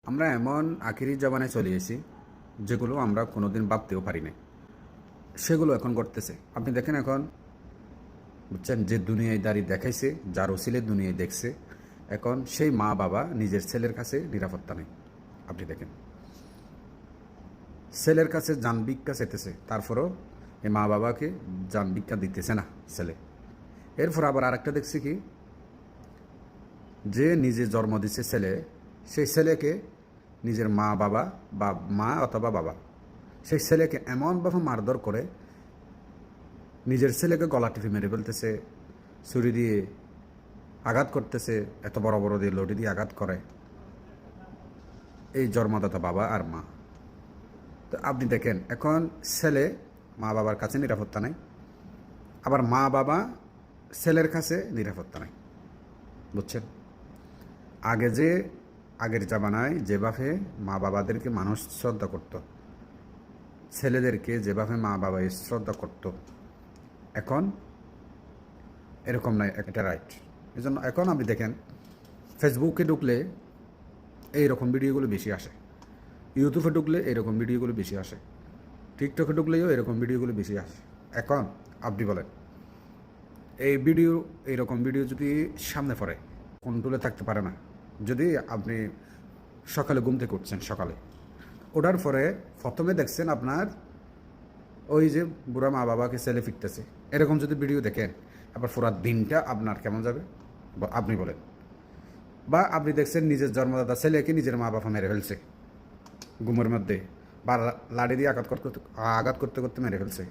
আমরা এমন আখিরি জমানায় চলে এসেছি যেগুলো আমরা কোনোদিন ভাবতেও পারি না, সেগুলো এখন ঘটতেছে। আপনি দেখেন এখন, বুঝছেন, যে দুনিয়ায় দাঁড়িয়ে দেখাইছে, যার ওসিলে দুনিয়ায় দেখছে, এখন সেই মা বাবা নিজের ছেলের কাছে নিরাপত্তা নেই। আপনি দেখেন, ছেলের কাছে জান ভিক্ষা চাইতেছে, তারপরও এই মা বাবাকে জান ভিক্ষা দিতেছে না ছেলে। এরপর আবার আরেকটা দেখছি কি, যে নিজে জন্ম দিচ্ছে ছেলে, সেই ছেলেকে নিজের মা বাবা বা মা অথবা বাবা সেই ছেলেকে এমনভাবে মারধর করে, নিজের ছেলেকে গলা টিপে মেরে ফেলতেছে, ছুরি দিয়ে আঘাত করতেছে, এত বড় বড় দিয়ে লটি দিয়ে আঘাত করে এই জন্মদাতা বাবা আর মা। তো আপনি দেখেন, এখন ছেলে মা বাবার কাছে নিরাপত্তা নেই, আবার মা বাবা ছেলের কাছে নিরাপত্তা নেই। বুঝছেন, আগের জামানায় যেভাবে মা বাবাদেরকে মানুষ শ্রদ্ধা করত, ছেলেদেরকে যেভাবে মা বাবা শ্রদ্ধা করত, এখন এরকম নয়। এটা রাইট। এই জন্য এখন আপনি দেখেন, ফেসবুকে ঢুকলে এইরকম ভিডিওগুলো বেশি আসে, ইউটিউবে ঢুকলে এইরকম ভিডিওগুলো বেশি আসে, টিকটকে ঢুকলেও এরকম ভিডিওগুলো বেশি আসে। এখন আপনি বলেন, এইরকম ভিডিও যদি সামনে পড়ে, কন্ট্রোলে থাকতে পারে না। যদি আপনি সকালে ঘুম থেকে উঠছেন, সকালে ওঠার পরে প্রথমে দেখছেন আপনার ওই যে বুড়া মা বাবাকে ছেলে ফিরতেছে, এরকম যদি ভিডিও দেখেন, আবার পুরো দিনটা আপনার কেমন যাবে আপনি বলেন। বা আপনি দেখছেন নিজের জন্মদাতা ছেলেকে নিজের মা বাবা মেরে ফেলছে ঘুমের মধ্যে, বা লাড়ি দিয়ে আঘাত করতে করতে মেরে ফেলছে।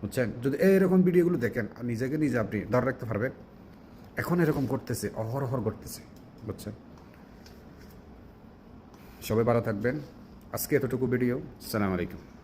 বুঝছেন, যদি এইরকম ভিডিওগুলো দেখেন, নিজেকে নিজে আপনি ধরে রাখতে পারবেন। এখন এরকম করতেছে, অহরহ করতেছে। বুঝছেন, সবাই ভালো থাকবেন। আজকে এতটুকু ভিডিও। আসসালামু আলাইকুম।